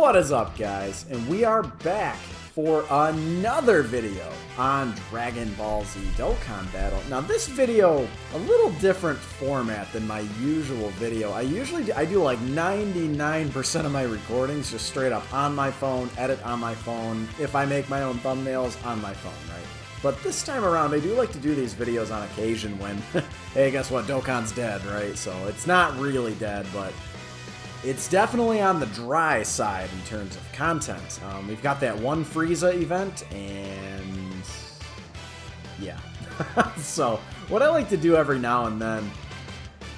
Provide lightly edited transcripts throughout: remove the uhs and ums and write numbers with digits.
What is up, guys? And we are back for another video on Dragon Ball Z Dokkan Battle. Now this video, a little different format than my usual video. I do like 99% of my recordings just straight up on my phone, edit on my phone, if I make my own thumbnails on my phone, right? But this time around, I do like to do these videos on occasion when, hey, guess what, Dokkan's dead, right? So it's not really dead, but it's definitely on the dry side in terms of content. We've got that one Frieza event, and yeah. So what I like to do every now and then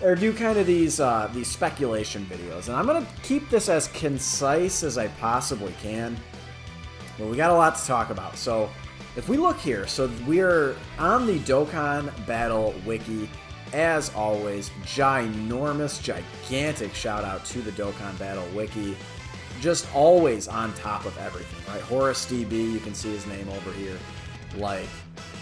are do kind of these speculation videos, and I'm gonna keep this as concise as I possibly can. But we got a lot to talk about. So if we look here, so we're on the Dokkan Battle Wiki. As always, ginormous, gigantic shout out to the Dokkan Battle Wiki. Just always on top of everything, right? Horace DB, you can see his name over here. Like,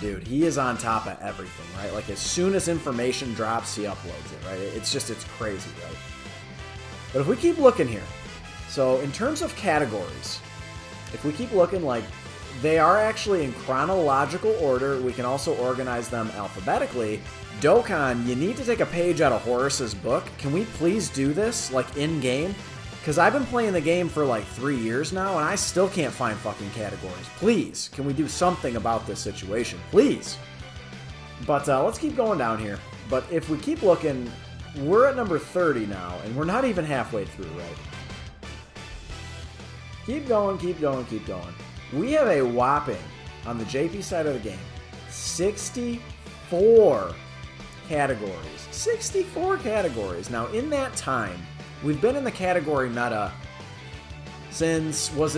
dude, he is on top of everything, right? Like, as soon as information drops, he uploads it, right? It's crazy, right? But if we keep looking here, so in terms of categories, if we keep looking, like, they are actually in chronological order. We can also organize them alphabetically. Dokkan, you need to take a page out of Horace's book. Can we please do this, like, in-game? Because I've been playing the game for, like, 3 years now, and I still can't find fucking categories. Please, can we do something about this situation? Please! But let's keep going down here. But if we keep looking, we're at number 30 now, and we're not even halfway through, right? Keep going, keep going, keep going. We have a whopping, on the JP side of the game, 64 categories. 64 categories. Now, in that time, we've been in the category meta since, it was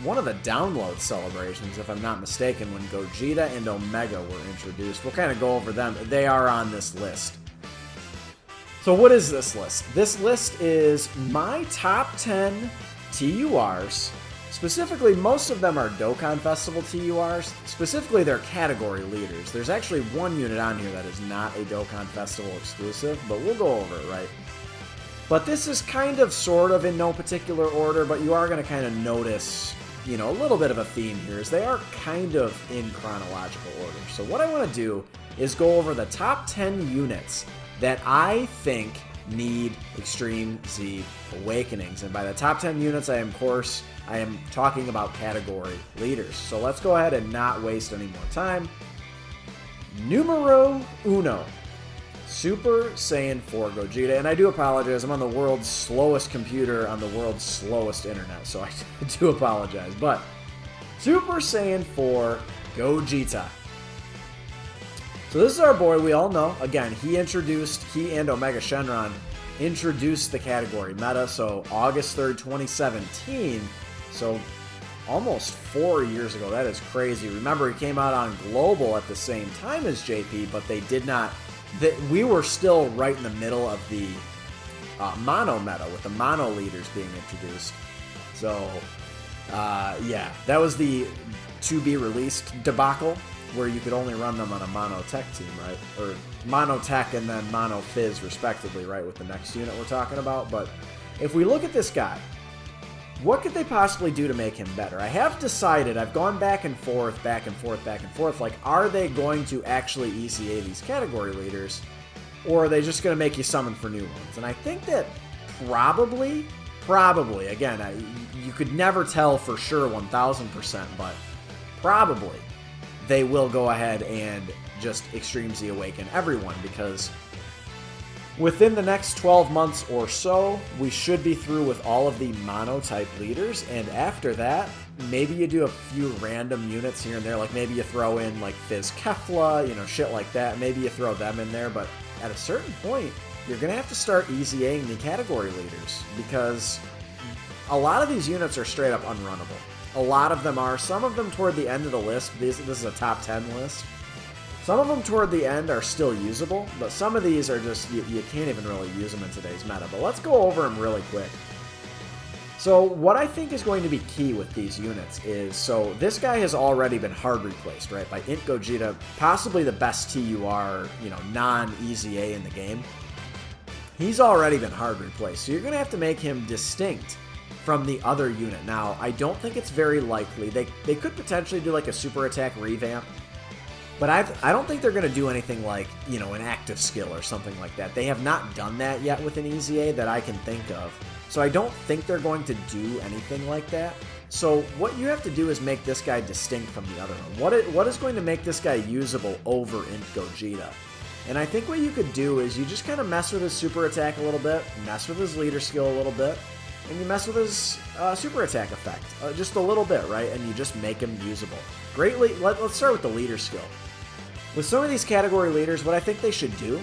one of the download celebrations, if I'm not mistaken, when Gogeta and Omega were introduced. We'll kind of go over them. They are on this list. So what is this list? This list is my top 10 TURs. Specifically, most of them are Dokkan Festival TURs. Specifically, they're category leaders. There's actually one unit on here that is not a Dokkan Festival exclusive, but we'll go over it, right? But this is kind of, sort of, in no particular order, but you are going to kind of notice, you know, a little bit of a theme here, is they are kind of in chronological order. So what I want to do is go over the top 10 units that I think need Extreme Z Awakenings. And by the top 10 units, I am talking about category leaders. So let's go ahead and not waste any more time. Numero uno, Super Saiyan 4 Gogeta. And I do apologize, I'm on the world's slowest computer on the world's slowest internet, so I do apologize. But Super Saiyan 4 Gogeta. So this is our boy, we all know. Again, he and Omega Shenron introduced the category meta, so August 3rd, 2017. So almost 4 years ago. That is crazy. Remember, he came out on Global at the same time as JP, but they did not. We were still right in the middle of the mono meta, with the mono leaders being introduced. So, yeah, that was the to-be-released debacle, where you could only run them on a mono tech team, right? Or mono tech and then mono fizz, respectively, right? With the next unit we're talking about. But if we look at this guy, what could they possibly do to make him better? I have decided, I've gone back and forth, back and forth, back and forth. Like, are they going to actually EZA these category leaders? Or are they just going to make you summon for new ones? And I think that probably, again, you could never tell for sure 1000%, but probably they will go ahead and just Extreme Z Awaken everyone, because within the next 12 months or so, we should be through with all of the mono-type leaders, and after that, maybe you do a few random units here and there, like maybe you throw in, like, Fizz Kefla, you know, shit like that. Maybe you throw them in there, but at a certain point, you're going to have to start EZAing the category leaders, because a lot of these units are straight up unrunnable. A lot of them are. Some of them toward the end of the list. This is a top 10 list. Some of them toward the end are still usable, but some of these are just, you can't even really use them in today's meta. But let's go over them really quick. So what I think is going to be key with these units is, so this guy has already been hard replaced, right, by INT Gogeta, possibly the best TUR, you know, non-EZA in the game. He's already been hard replaced, so you're going to have to make him distinct from the other unit. Now, I don't think it's very likely. They could potentially do like a super attack revamp, but I don't think they're going to do anything like, you know, an active skill or something like that. They have not done that yet with an EZA that I can think of. So I don't think they're going to do anything like that. So what you have to do is make this guy distinct from the other one. What is going to make this guy usable over INT Gogeta? And I think what you could do is you just kind of mess with his super attack a little bit, mess with his leader skill a little bit, and you mess with his super attack effect just a little bit, right? And you just make him usable. Greatly. Let's start with the leader skill. With some of these category leaders, what I think they should do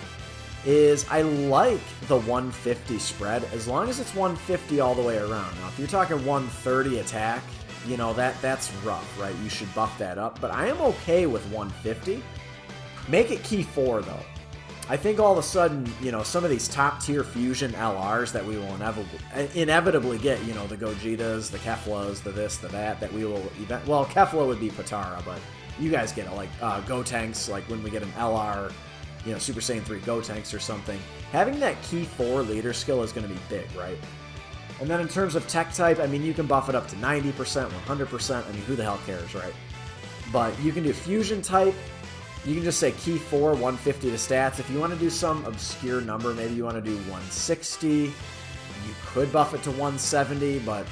is I like the 150 spread as long as it's 150 all the way around. Now, if you're talking 130 attack, you know, that's rough, right? You should buff that up. But I am okay with 150. Make it key 4, though. I think all of a sudden, you know, some of these top-tier fusion LRs that we will inevitably get, you know, the Gogetas, the Keflas, the this, the that we will... Well, Kefla would be Potara, but you guys get it, like Gotenks, like when we get an LR, you know, Super Saiyan 3 Gotenks or something. Having that key 4 leader skill is going to be big, right? And then in terms of tech type, I mean, you can buff it up to 90%, 100%. I mean, who the hell cares, right? But you can do fusion type. You can just say key 4, 150 to stats. If you want to do some obscure number, maybe you want to do 160. You could buff it to 170, but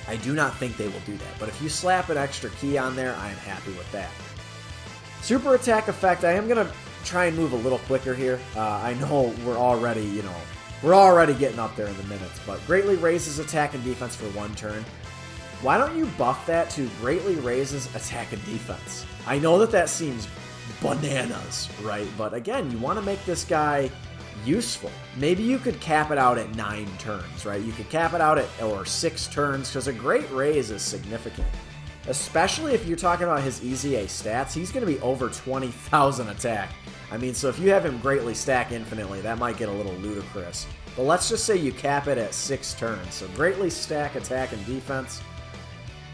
I do not think they will do that. But if you slap an extra key on there, I am happy with that. Super attack effect, I am going to try and move a little quicker here. I know we're already, you know, we're already getting up there in the minutes, but greatly raises attack and defense for 1 turn. Why don't you buff that to greatly raises attack and defense? I know that seems bananas, right? But again, you want to make this guy useful. Maybe you could cap it out at 9 turns, right? You could cap it out at or 6 turns, because a great raise is significant. Especially if you're talking about his EZA stats, he's going to be over 20,000 attack. I mean, so if you have him greatly stack infinitely, that might get a little ludicrous. But let's just say you cap it at 6 turns. So greatly stack attack and defense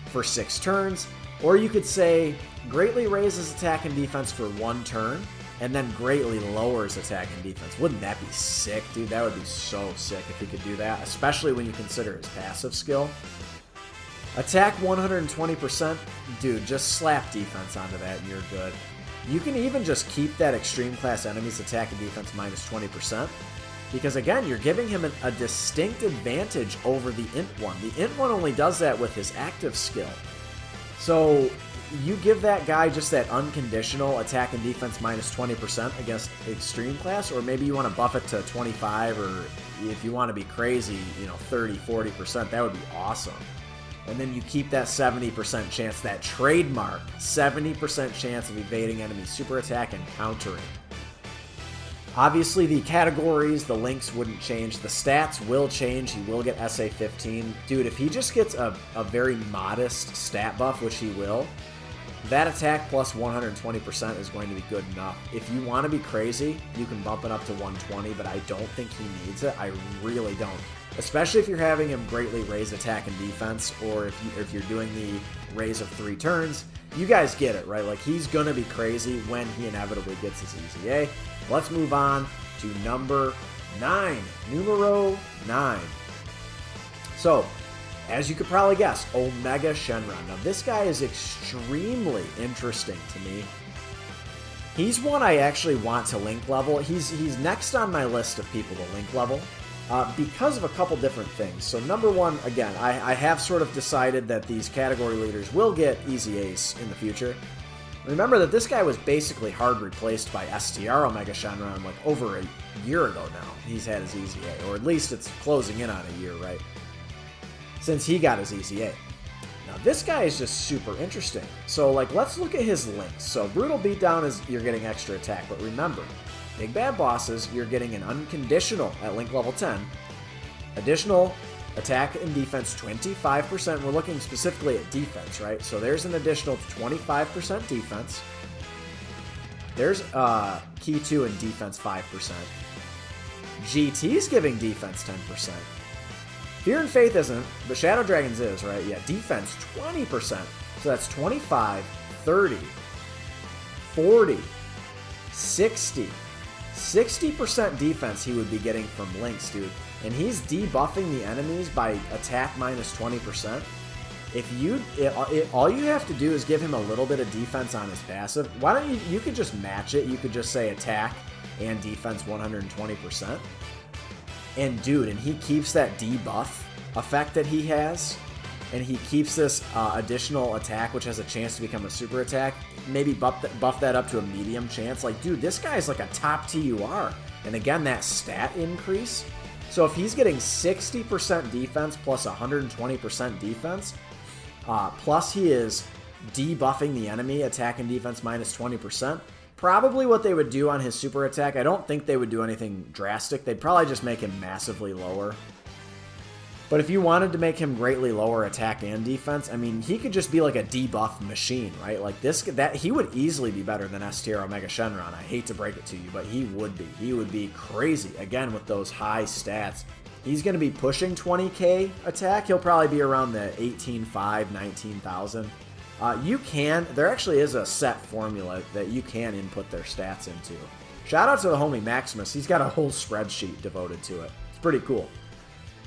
for 6 turns. Or you could say greatly raises attack and defense for 1 turn, and then greatly lowers attack and defense. Wouldn't that be sick, dude? That would be so sick if he could do that, especially when you consider his passive skill. Attack 120%, dude, just slap defense onto that and you're good. You can even just keep that extreme class enemy's attack and defense minus 20%, because again, you're giving him a distinct advantage over the INT one. The INT one only does that with his active skill. So you give that guy just that unconditional attack and defense minus 20% against extreme class, or maybe you want to buff it to 25, or if you want to be crazy, you know, 30, 40%, that would be awesome. And then you keep that 70% chance, that trademark 70% chance of evading enemy super attack and countering. Obviously, the categories, the links wouldn't change. The stats will change. He will get SA 15. Dude, if he just gets a very modest stat buff, which he will, that attack plus 120% is going to be good enough. If you want to be crazy, you can bump it up to 120, but I don't think he needs it. I really don't. Especially if you're having him greatly raise attack and defense, or if you're doing the raise of 3 turns. You guys get it, right? Like, he's going to be crazy when he inevitably gets his EZA. Let's move on to number 9. Numero 9. So, as you could probably guess, Omega Shenron. Now, this guy is extremely interesting to me. He's one I actually want to link level. He's next on my list of people to link level because of a couple different things. So, number 1, again, I have sort of decided that these category leaders will get EZAs in the future. Remember that this guy was basically hard replaced by STR Omega Shenron like over a year ago now. He's had his EZA, or at least it's closing in on a year, right? Since he got his EZA. Now, this guy is just super interesting. So, like, let's look at his links. So, Brutal Beatdown is you're getting extra attack, but remember, Big Bad Bosses, you're getting an unconditional at link level 10. Additional attack and defense 25%. We're looking specifically at defense, right? So there's an additional 25% defense. There's key 2 and defense 5%. GT's giving defense 10%. Fear and Faith isn't, but Shadow Dragons is, right? Yeah, defense 20%. So that's 25, 30, 40, 60. 60% defense he would be getting from links, dude. and he's debuffing the enemies by attack minus 20%. All you have to do is give him a little bit of defense on his passive. Why don't you could just match it. You could just say attack and defense 120%. And dude, and he keeps that debuff effect that he has, and he keeps this additional attack, which has a chance to become a super attack. Maybe buff that up to a medium chance. Like, dude, this guy's like a top TUR. And again, that stat increase. So if he's getting 60% defense plus 120% defense, plus he is debuffing the enemy, attack and defense minus 20%, probably what they would do on his super attack, I don't think they would do anything drastic. They'd probably just make him massively lower. But if you wanted to make him greatly lower attack and defense, I mean, he could just be like a debuff machine, right? Like he would easily be better than S tier Omega Shenron. I hate to break it to you, but he would be. He would be crazy, again, with those high stats. He's going to be pushing 20k attack. He'll probably be around the 18.5, 19,000. There actually is a set formula that you can input their stats into. Shout out to the homie Maximus. He's got a whole spreadsheet devoted to it. It's pretty cool.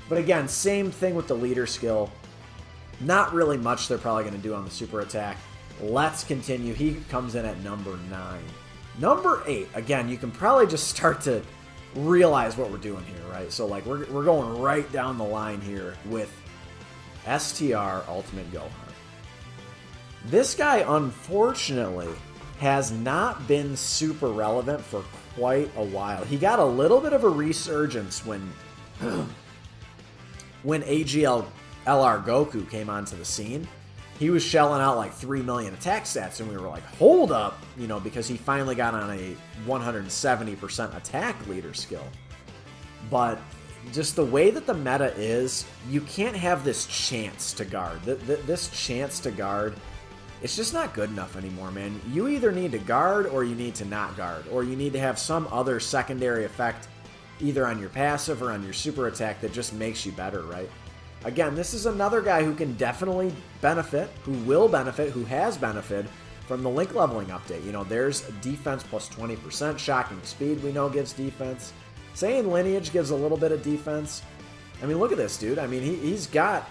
But again, same thing with the leader skill. Not really much they're probably going to do on the super attack. Let's continue. He comes in at number 9. Number 8. Again, you can probably just start to realize what we're doing here, right? So like we're going right down the line here with STR Ultimate Gohan. This guy, unfortunately, has not been super relevant for quite a while. He got a little bit of a resurgence when AGL LR Goku came onto the scene. He was shelling out like 3 million attack stats, and we were like, hold up, you know, because he finally got on a 170% attack leader skill. But just the way that the meta is, you can't have this chance to guard. This chance to guard, it's just not good enough anymore, man. You either need to guard or you need to not guard, or you need to have some other secondary effect either on your passive or on your super attack that just makes you better, right? Again, this is another guy who can definitely benefit, who will benefit, who has benefited from the link leveling update. You know, there's defense plus 20%, shocking speed we know gives defense. Saiyan lineage gives a little bit of defense. I mean, look at this, dude. I mean, he's got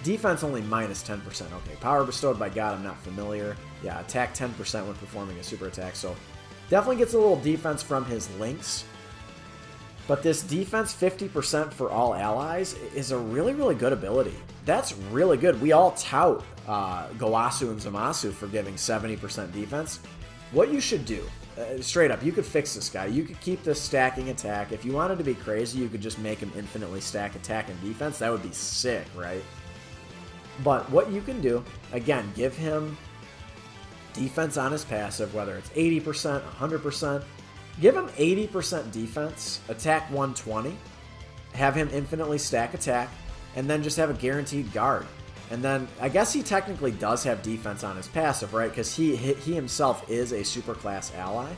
defense only minus 10%. Okay, power bestowed by God, I'm not familiar. Yeah, attack 10% when performing a super attack. So definitely gets a little defense from his links. But this defense 50% for all allies is a really, really good ability. That's really good. We all tout Gowasu and Zamasu for giving 70% defense. What you should do, straight up, you could fix this guy. You could keep this stacking attack. If you wanted to be crazy, you could just make him infinitely stack attack and defense. That would be sick, right? But what you can do, again, give him defense on his passive, whether it's 80%, 100%. Give him 80% defense, attack 120, have him infinitely stack attack, and then just have a guaranteed guard. And then, I guess he technically does have defense on his passive, right? Because he himself is a superclass ally.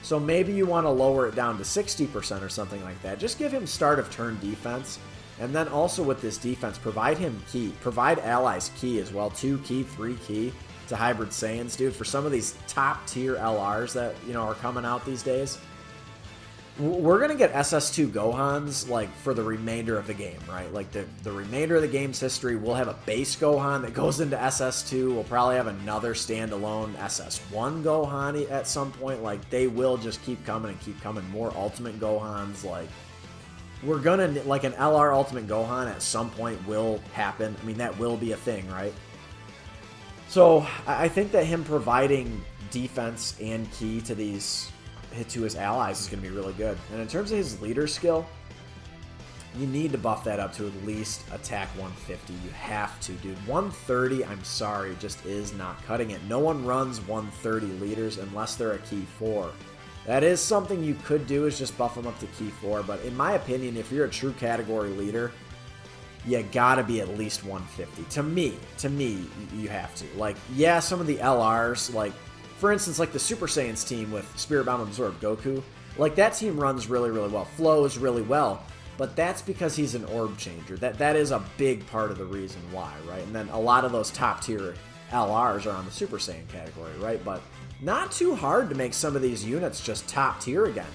So maybe you want to lower it down to 60% or something like that. Just give him start of turn defense. And then also with this defense, provide him ki. Provide allies ki as well. 2 ki, 3 ki to hybrid Saiyans, dude. For some of these top tier LRs that, you know, are coming out these days, we're going to get SS2 Gohans, like, for the remainder of the game, right? Like, the remainder of the game's history, we'll have a base Gohan that goes into SS2. We'll probably have another standalone SS1 Gohan at some point. Like, they will just keep coming and keep coming. More Ultimate Gohans, like, we're going to, like, an LR Ultimate Gohan at some point will happen. I mean, that will be a thing, right? So, I think that him providing defense and ki to his allies is going to be really good. And in terms of his leader skill, you need to buff that up to at least attack 150. You have to, dude. 130, I'm sorry, just is not cutting it. No one runs 130 leaders unless they're a key 4. That is something you could do, is just buff them up to key 4. But in my opinion, if you're a true category leader, you gotta be at least 150. To me, you have to. Like, yeah, some of the LRs, like, for instance, like the Super Saiyans team with Spirit Bomb Absorbed Goku, like that team runs really, really well, flows really well, but that's because he's an orb changer. That is a big part of the reason why, right? And then a lot of those top tier LRs are on the Super Saiyan category, right? But not too hard to make some of these units just top tier again.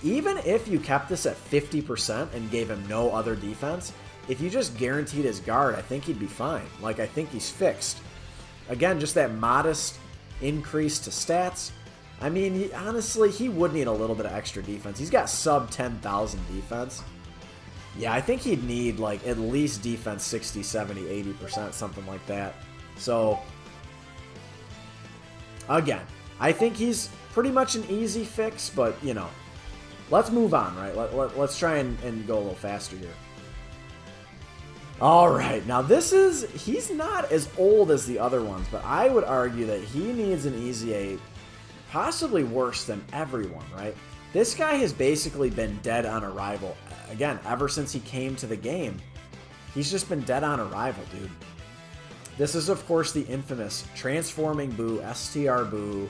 even if you kept this at 50% and gave him no other defense, if you just guaranteed his guard, I think he'd be fine. Like, I think he's fixed. Again, just that modest increase to stats. I mean, honestly, he would need a little bit of extra defense. He's got sub 10,000 defense. Yeah, I think he'd need, like, at least defense 60, 70, 80%, something like that. So, again, I think he's pretty much an easy fix, but, you know, let's move on, right? Let's try and go a little faster here. All right, now he's not as old as the other ones, but I would argue that he needs an EZA possibly worse than everyone, right? This guy has basically been dead on arrival. Again, ever since he came to the game, he's just been dead on arrival, dude. This is, of course, the infamous Transforming Boo, STR Boo.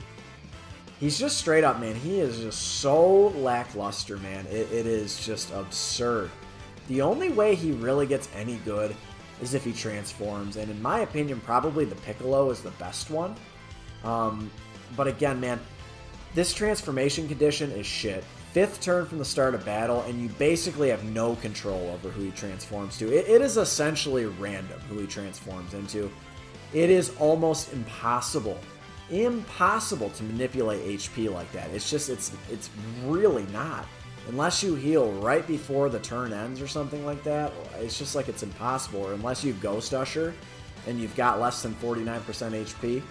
He's just straight up, man. He is just so lackluster, man. It is just absurd. The only way he really gets any good is if he transforms, and in my opinion, probably the Piccolo is the best one. But again, man, this transformation condition is shit. 5th turn from the start of battle, and you basically have no control over who he transforms to. It is essentially random who he transforms into. It is almost impossible to manipulate HP like that. It's just, it's really not. Unless you heal right before the turn ends or something like that, it's just like it's impossible. Or unless you Ghost Usher and you've got less than 49% HP.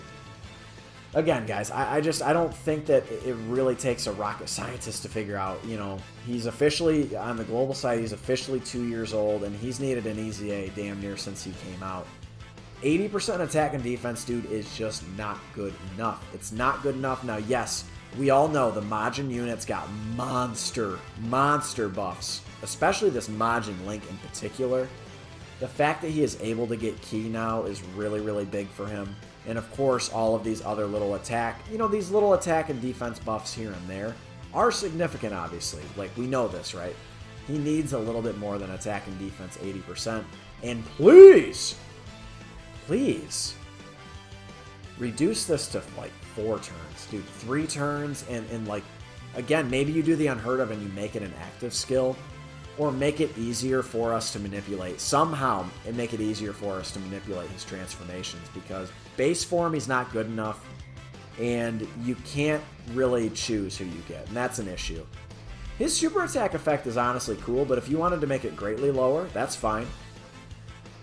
Again, guys, I don't think that it really takes a rocket scientist to figure out, you know, he's officially, on the global side, he's officially 2 years old, and he's needed an EZA damn near since he came out. 80% attack and defense, dude, is just not good enough. It's not good enough. Now, yes, we all know the Majin unit's got monster buffs, especially this Majin Link in particular. The fact that he is able to get Ki now is really, really big for him. And of course, all of these other little attack, you know, these little attack and defense buffs here and there are significant, obviously. Like, we know this, right? He needs a little bit more than attack and defense 80%. And please, reduce this to, like, 4 turns, dude. 3 turns, and like, again, maybe you do the unheard of and you make it an active skill, or make it easier for us to manipulate. Somehow, and make it easier for us to manipulate his transformations, because base form, he's not good enough, and you can't really choose who you get, and that's an issue. His super attack effect is honestly cool, but if you wanted to make it greatly lower, that's fine.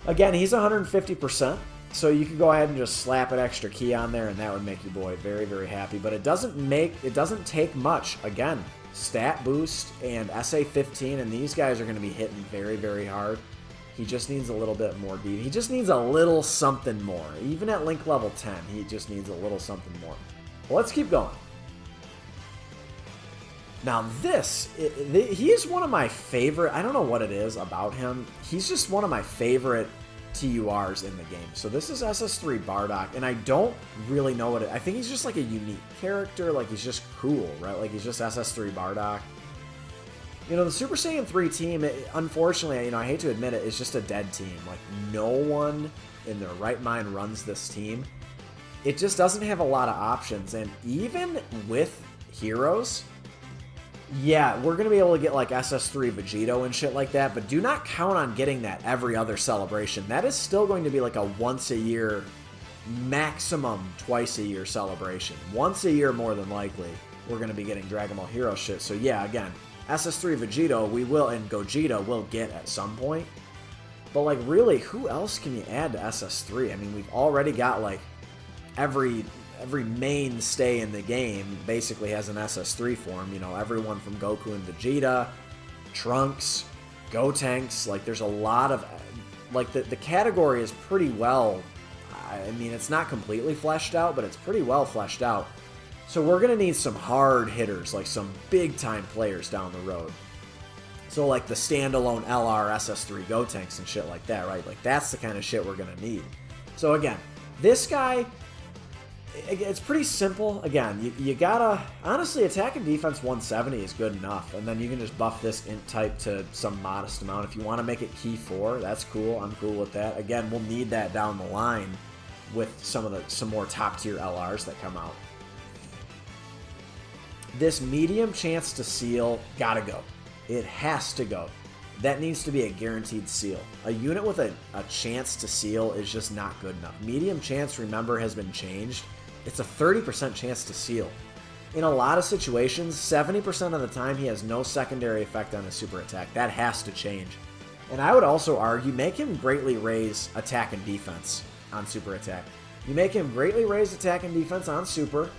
Again, he's 150%, so you could go ahead and just slap an extra Ki on there, and that would make your boy very, very happy. But it doesn't take much. Again, stat boost and SA 15, and these guys are going to be hitting very, very hard. He just needs a little bit more D. He just needs a little something more. Even at Link level 10, he just needs a little something more. Well, let's keep going. Now he is one of my favorite, I don't know what it is about him. He's just one of my favorite TURs in the game. So this is SS3 Bardock, and I don't really know what I think he's just like a unique character, like he's just cool, right? Like he's just SS3 Bardock. You know, the Super Saiyan 3 team, unfortunately, you know, I hate to admit it, it's just a dead team. Like, no one in their right mind runs this team. It just doesn't have a lot of options, and even with heroes, yeah, we're going to be able to get, like, SS3 Vegito and shit like that, but do not count on getting that every other celebration. That is still going to be, like, a once-a-year, maximum twice-a-year celebration. Once a year, more than likely, we're going to be getting Dragon Ball Hero shit. So, yeah, again, SS3 Vegito, we will, and Gogeta will get at some point. But, like, really, who else can you add to SS3? I mean, we've already got, like, every mainstay in the game basically has an SS3 form. You know, everyone from Goku and Vegeta, Trunks, Gotenks. Like, there's a lot of, like, the category is pretty well, I mean, it's not completely fleshed out, but it's pretty well fleshed out. So we're going to need some hard hitters, like some big-time players down the road. So, like, the standalone LR SS3 Gotenks and shit like that, right? Like, that's the kind of shit we're going to need. So, again, this guy, it's pretty simple. Again, you gotta, honestly, attack and defense 170 is good enough, and then you can just buff this int type to some modest amount. If you want to make it Ki 4, that's cool. I'm cool with that. Again, we'll need that down the line with some more top tier LRs that come out. this medium chance to seal, gotta go. It has to go. That needs to be a guaranteed seal. A unit with a chance to seal is just not good enough. Medium chance, remember, has been changed. It's a 30% chance to seal. In a lot of situations, 70% of the time, he has no secondary effect on his super attack. That has to change. And I would also argue, make him greatly raise attack and defense on super attack. You make him greatly raise attack and defense on super.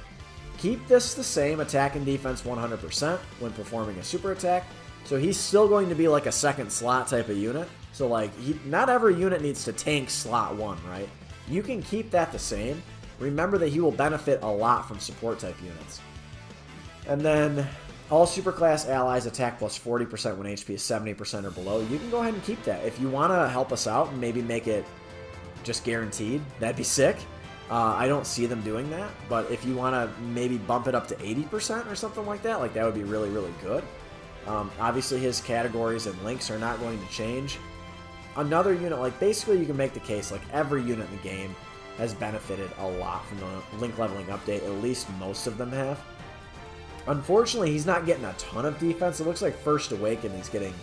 Keep this the same, attack and defense 100% when performing a super attack. So he's still going to be like a second slot type of unit. So like, not every unit needs to tank slot 1, right? You can keep that the same. Remember that he will benefit a lot from support type units. And then all superclass allies attack plus 40% when HP is 70% or below. You can go ahead and keep that. If you want to help us out and maybe make it just guaranteed, that'd be sick. I don't see them doing that, but if you want to maybe bump it up to 80% or something like that would be really, really good. Obviously, his categories and links are not going to change. Another unit, like basically you can make the case like every unit in the game has benefited a lot from the link leveling update. At least most of them have. Unfortunately, he's not getting a ton of defense. It looks like First Awaken he's getting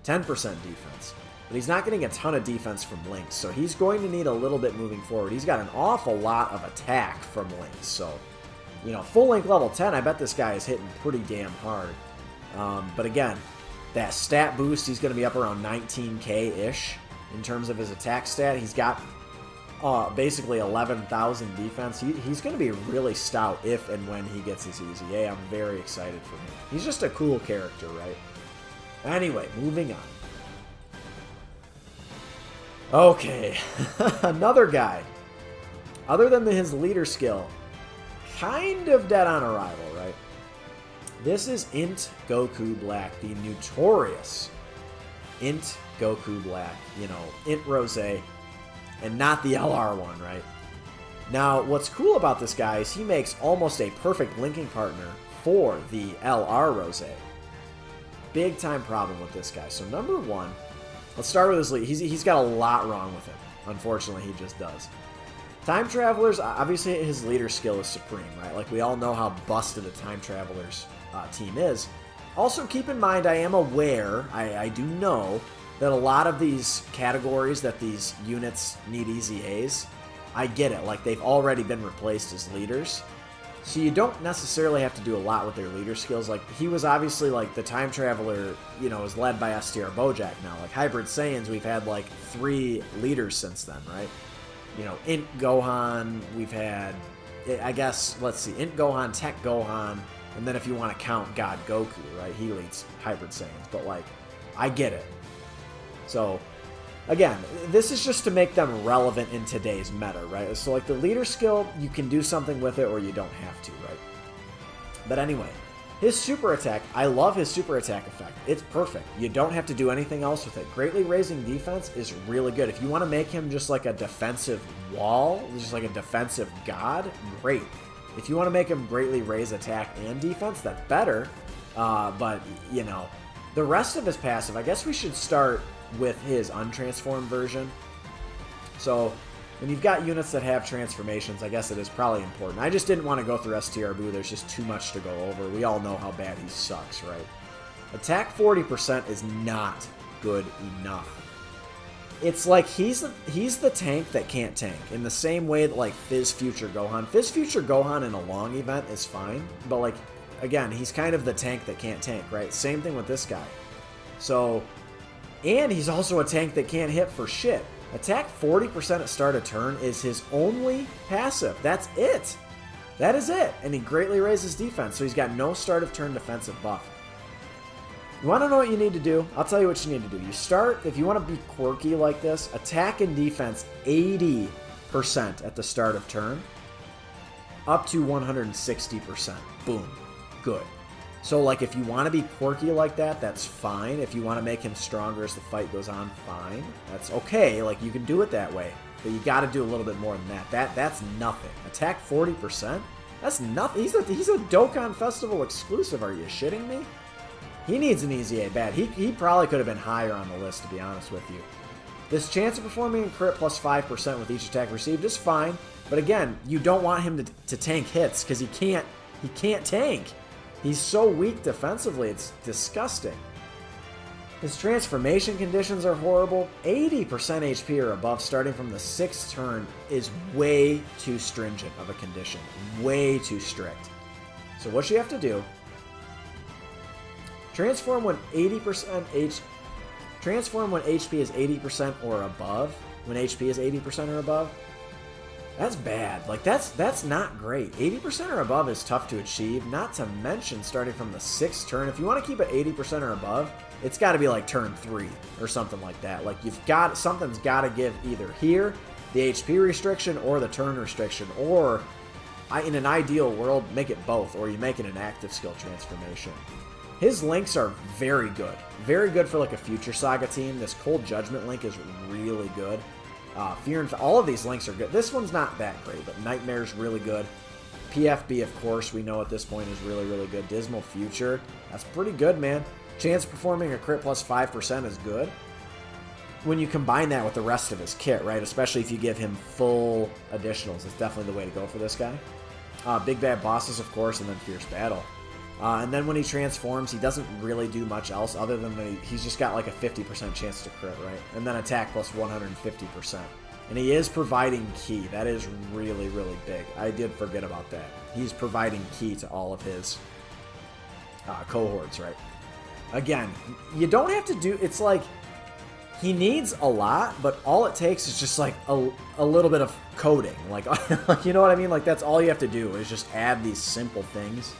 10% defense. But he's not getting a ton of defense from links, so he's going to need a little bit moving forward. He's got an awful lot of attack from links, so, you know, full link level 10, I bet this guy is hitting pretty damn hard. But again, that stat boost, he's going to be up around 19k-ish in terms of his attack stat. He's got basically 11,000 defense. He's going to be really stout if and when he gets his EZA. I'm very excited for him. He's just a cool character, right? Anyway, moving on. Okay, another guy. Other than his leader skill, kind of dead on arrival, right? This is INT Goku Black, the notorious INT Goku Black. You know, INT Rose, and not the LR one, right? Now, what's cool about this guy is he makes almost a perfect linking partner for the LR Rose. Big time problem with this guy. So number one, let's start with his lead. He's got a lot wrong with him. Unfortunately, he just does. Time Travelers, obviously his leader skill is supreme, right? Like, we all know how busted a Time Travelers team is. Also, keep in mind, I am aware, I do know, that a lot of these categories that these units need EZAs, I get it. Like, they've already been replaced as leaders. So you don't necessarily have to do a lot with their leader skills. Like, he was obviously, like, the Time Traveler, you know, is led by STR Bojack now. Like, Hybrid Saiyans, we've had, like, 3 leaders since then, right? You know, INT Gohan, we've had, I guess, let's see, INT Gohan, Tech Gohan, and then if you want to count God Goku, right? He leads Hybrid Saiyans. But, like, I get it. So, again, this is just to make them relevant in today's meta, right? So, like, the leader skill, you can do something with it or you don't have to, right? But anyway, his super attack, I love his super attack effect. It's perfect. You don't have to do anything else with it. Greatly raising defense is really good. If you want to make him just like a defensive wall, just like a defensive god, great. If you want to make him greatly raise attack and defense, that's better. But, you know, the rest of his passive, I guess we should start with his untransformed version. So, when you've got units that have transformations, I guess it is probably important. I just didn't want to go through STR Boo. There's just too much to go over. We all know how bad he sucks, right? Attack 40% is not good enough. It's like he's the tank that can't tank. In the same way that, like, Fizz Future Gohan. Fizz Future Gohan in a long event is fine. But, like, again, he's kind of the tank that can't tank, right? Same thing with this guy. So, and he's also a tank that can't hit for shit. Attack 40% at start of turn is his only passive. That's it. That is it. And he greatly raises defense, so he's got no start of turn defensive buff. You want to know what you need to do? I'll tell you what you need to do. You start, if you want to be quirky like this, attack and defense 80% at the start of turn, up to 160%. Boom. Good. So, like, if you want to be quirky like that, that's fine. If you want to make him stronger as the fight goes on, fine. That's okay. Like, you can do it that way. But you got to do a little bit more than that. That's nothing. Attack 40%? That's nothing. He's a Dokkan Festival exclusive. Are you shitting me? He needs an EZA bad. He probably could have been higher on the list, to be honest with you. This chance of performing a crit plus 5% with each attack received is fine. But again, you don't want him to tank hits because he can't tank. He's so weak defensively, it's disgusting. His transformation conditions are horrible. 80% HP or above starting from the 6th turn is way too stringent of a condition. Way too strict. So what you have to do, transform when Transform when HP is 80% or above. When HP is 80% or above. That's bad. Like, that's not great. 80% or above is tough to achieve. Not to mention starting from the 6th turn. If you want to keep it 80% or above, it's got to be like turn 3 or something like that. Like, something's got to give either here, the HP restriction, or the turn restriction. Or, in an ideal world, make it both. Or you make it an active skill transformation. His links are very good. Very good for like a Future Saga team. This Cold Judgment link is really good. Fear and all of these links are good. This one's not that great, but Nightmare's really good. PFB, of course, we know at this point is really, really good. Dismal Future, that's pretty good, man. Chance performing a crit plus 5% is good. When you combine that with the rest of his kit, right, especially if you give him full additionals, it's definitely the way to go for this guy. Big Bad Bosses, of course, and then Fierce Battle. And then when he transforms, he doesn't really do much else other than he's just got like a 50% chance to crit, right? And then attack plus 150%. And he is providing ki. That is really, really big. I did forget about that. He's providing ki to all of his cohorts, right? Again, you don't have to do... It's like he needs a lot, but all it takes is just like a little bit of coding. Like, you know what I mean? Like, that's all you have to do is just add these simple things.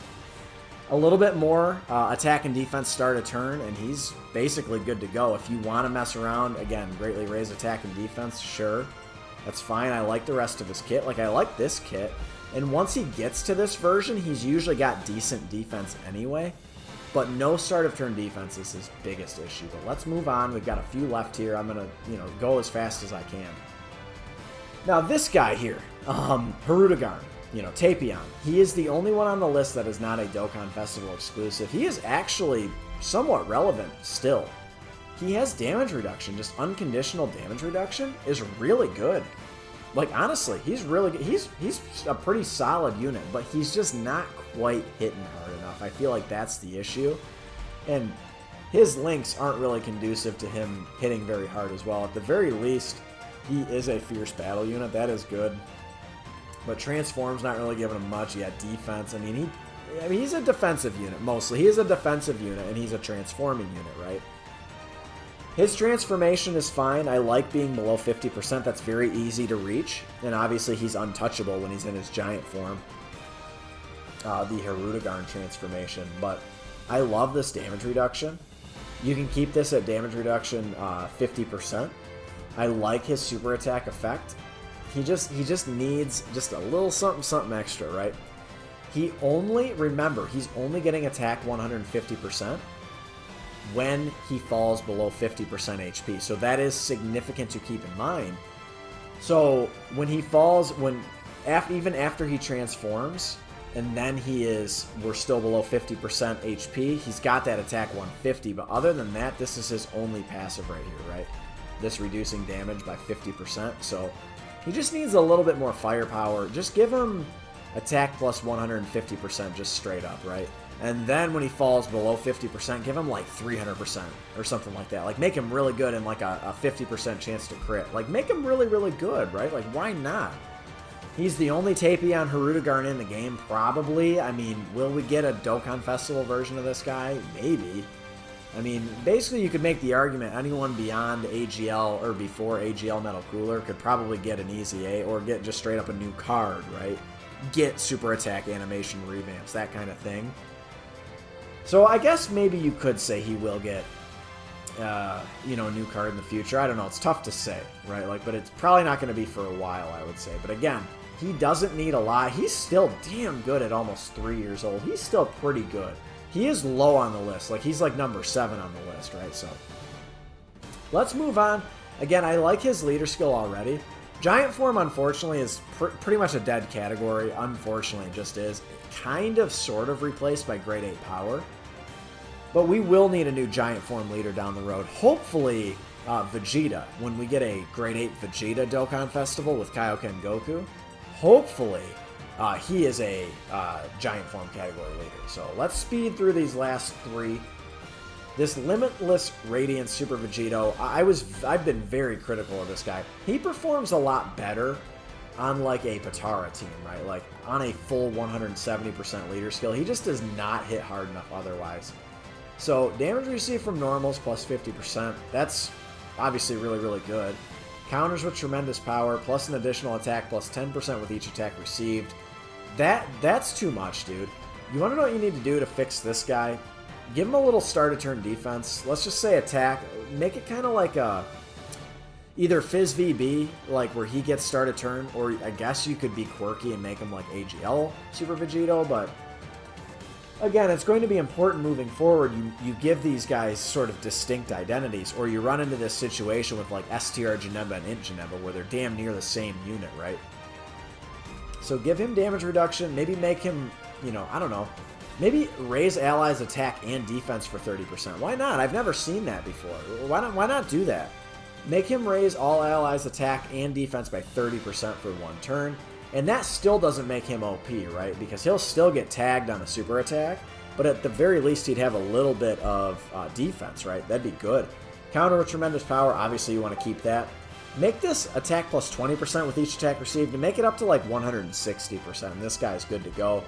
A little bit more attack and defense start a turn, and he's basically good to go. If you want to mess around, again, greatly raise attack and defense, sure. That's fine. I like the rest of his kit. Like, I like this kit. And once he gets to this version, he's usually got decent defense anyway. But no start of turn defense is his biggest issue. But let's move on. We've got a few left here. I'm going to, go as fast as I can. Now, this guy here, Hirudegarn. Tapion. He is the only one on the list that is not a Dokkan Festival exclusive. He is actually somewhat relevant still. He has damage reduction, just unconditional damage reduction is really good. Like, honestly, he's really good. He's a pretty solid unit, but he's just not quite hitting hard enough. I feel like that's the issue. And his links aren't really conducive to him hitting very hard as well. At the very least, he is a Fierce Battle unit. That is good. But Transform's not really giving him much. Yeah, defense. I mean, he's a defensive unit, mostly. He is a defensive unit, and he's a transforming unit, right? His transformation is fine. I like being below 50%. That's very easy to reach. And obviously, he's untouchable when he's in his giant form. The Hirudegarn transformation. But I love this damage reduction. You can keep this at damage reduction 50%. I like his super attack effect. He just needs just a little something extra, right? Remember, he's only getting attack 150% when he falls below 50% HP. So that is significant to keep in mind. So when he falls, even after he transforms, and then we're still below 50% HP, he's got that attack 150. But other than that, this is his only passive right here, right? This reducing damage by 50%. So he just needs a little bit more firepower. Just give him attack plus 150% just straight up, right? And then when he falls below 50%, give him like 300% or something like that. Like, make him really good and like a 50% chance to crit. Like, make him really, really good, right? Like, why not? He's the only Tapion Hirudegarn in the game, probably. I mean, will we get a Dokkan Festival version of this guy? Maybe. I mean, basically you could make the argument anyone beyond AGL or before AGL Metal Cooler could probably get an EZA or get just straight up a new card, right? Get super attack animation revamps, that kind of thing. So I guess maybe you could say he will get, a new card in the future. I don't know. It's tough to say, right? Like, but it's probably not going to be for a while, I would say. But again, he doesn't need a lot. He's still damn good at almost 3 years old. He's still pretty good. He is low on the list. Like, he's like number 7 on the list, right? So let's move on. Again, I like his leader skill already. Giant form, unfortunately, is pretty much a dead category. Unfortunately, it just is. Kind of, sort of replaced by Grade 8 power. But we will need a new giant form leader down the road. Hopefully, Vegeta, when we get a Grade 8 Vegeta Dokkan Festival with Kaioken Goku, hopefully he is a giant form category leader. So let's speed through these last 3. This Limitless Radiance Super Vegito, I've been very critical of this guy. He performs a lot better on like a Patara team, right? Like on a full 170% leader skill. He just does not hit hard enough otherwise. So damage received from normals plus 50%. That's obviously really, really good. Counters with tremendous power plus an additional attack plus 10% with each attack received. That's too much, dude. You want to know what you need to do to fix this guy? Give him a little start of turn defense. Let's just say attack. Make it kind of like a either Fizz VB, like where he gets start of turn, or I guess you could be quirky and make him like AGL Super Vegito, but again, it's going to be important moving forward. You give these guys sort of distinct identities, or you run into this situation with like STR Janemba and INT Janemba where they're damn near the same unit, right? So give him damage reduction, maybe make him, you know, I don't know, maybe raise allies' attack and defense for 30%. Why not? I've never seen that before. Why not do that? Make him raise all allies' attack and defense by 30% for 1 turn. And that still doesn't make him OP, right? Because he'll still get tagged on a super attack, but at the very least he'd have a little bit of defense, right? That'd be good. Counter with tremendous power, obviously you want to keep that. Make this attack plus 20% with each attack received and make it up to like 160%. And this guy's good to go.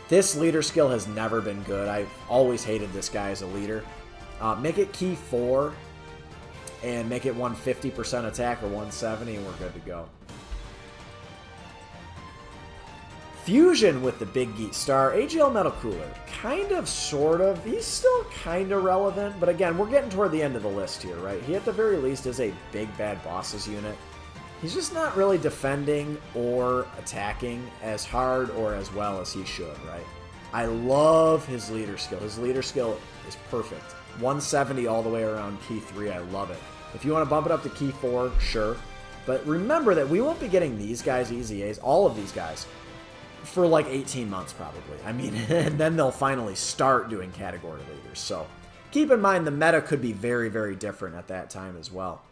This leader skill has never been good. I've always hated this guy as a leader. Make it key 4 and make it 150% attack or 170 and we're good to go. Fusion with the Big Geet Star. AGL Metal Cooler. Kind of, sort of. He's still kind of relevant, but again, we're getting toward the end of the list here, right? He at the very least is a big bad bosses unit. He's just not really defending or attacking as hard or as well as he should, right? I love his leader skill. His leader skill is perfect. 170 all the way around key 3. I love it. If you want to bump it up to key 4, sure. But remember that we won't be getting these guys EZAs, all of these guys, for like 18 months probably. I mean, and then they'll finally start doing category leaders. So keep in mind the meta could be very, very different at that time as well.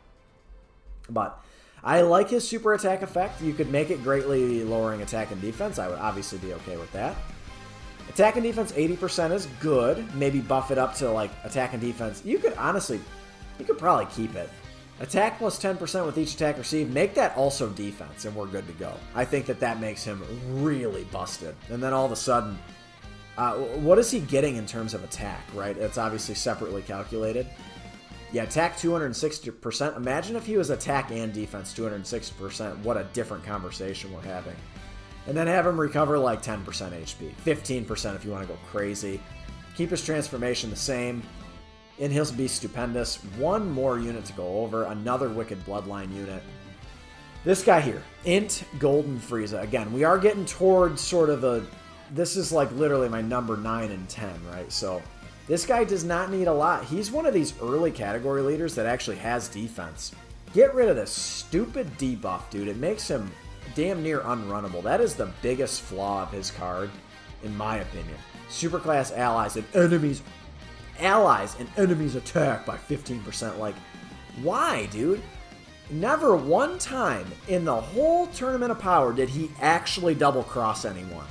But I like his super attack effect. You could make it greatly lowering attack and defense. I would obviously be okay with that. Attack and defense 80% is good. Maybe buff it up to like attack and defense. You could honestly, you could probably keep it. Attack plus 10% with each attack received. Make that also defense, and we're good to go. I think that makes him really busted. And then all of a sudden, what is he getting in terms of attack, right? It's obviously separately calculated. Yeah, attack 260%. Imagine if he was attack and defense 260%. What a different conversation we're having. And then have him recover like 10% HP. 15% if you want to go crazy. Keep his transformation the same. And he'll be stupendous. 1 more unit to go over. Another Wicked Bloodline unit. This guy here. INT Golden Frieza. Again, we are getting towards sort of a... This is like literally my number 9 and 10, right? So this guy does not need a lot. He's one of these early category leaders that actually has defense. Get rid of this stupid debuff, dude. It makes him damn near unrunnable. That is the biggest flaw of his card, in my opinion. Superclass allies and enemies... Allies and enemies attack by 15%. Like, why, dude? Never one time in the whole Tournament of Power did he actually double cross anyone.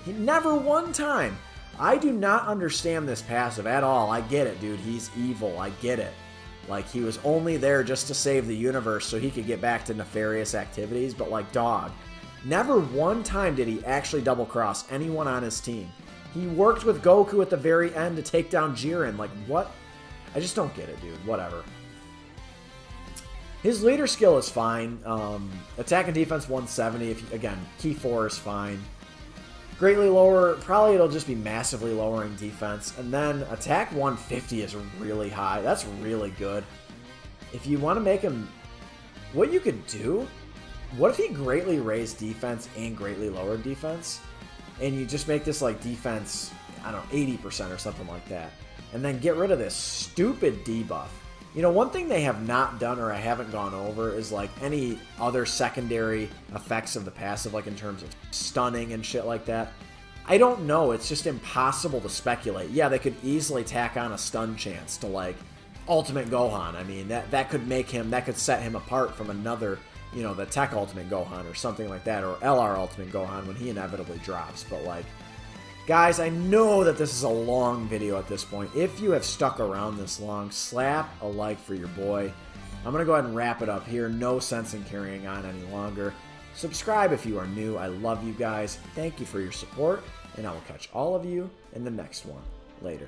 Never one time. I do not understand this passive at all. I get it, dude. He's evil. I get it. Like, he was only there just to save the universe so he could get back to nefarious activities, but like, dog. Never one time did he actually double cross anyone on his team. He worked with Goku at the very end to take down Jiren. Like, what? I just don't get it, dude. Whatever. His leader skill is fine. Attack and defense 170. Again, key 4 is fine. Greatly lower. Probably it'll just be massively lowering defense. And then attack 150 is really high. That's really good. If you want to make him... What you could do... What if he greatly raised defense and greatly lowered defense? And you just make this like defense, I don't know, 80% or something like that. And then get rid of this stupid debuff. You know, one thing they have not done or I haven't gone over is like any other secondary effects of the passive, like in terms of stunning and shit like that. I don't know. It's just impossible to speculate. Yeah, they could easily tack on a stun chance to like Ultimate Gohan. I mean, that could make him, that could set him apart from another you know, the Tech Ultimate Gohan or something like that, or LR Ultimate Gohan when he inevitably drops. But, like, guys, I know that this is a long video at this point. If you have stuck around this long, slap a like for your boy. I'm going to go ahead and wrap it up here. No sense in carrying on any longer. Subscribe if you are new. I love you guys. Thank you for your support, and I will catch all of you in the next one. Later.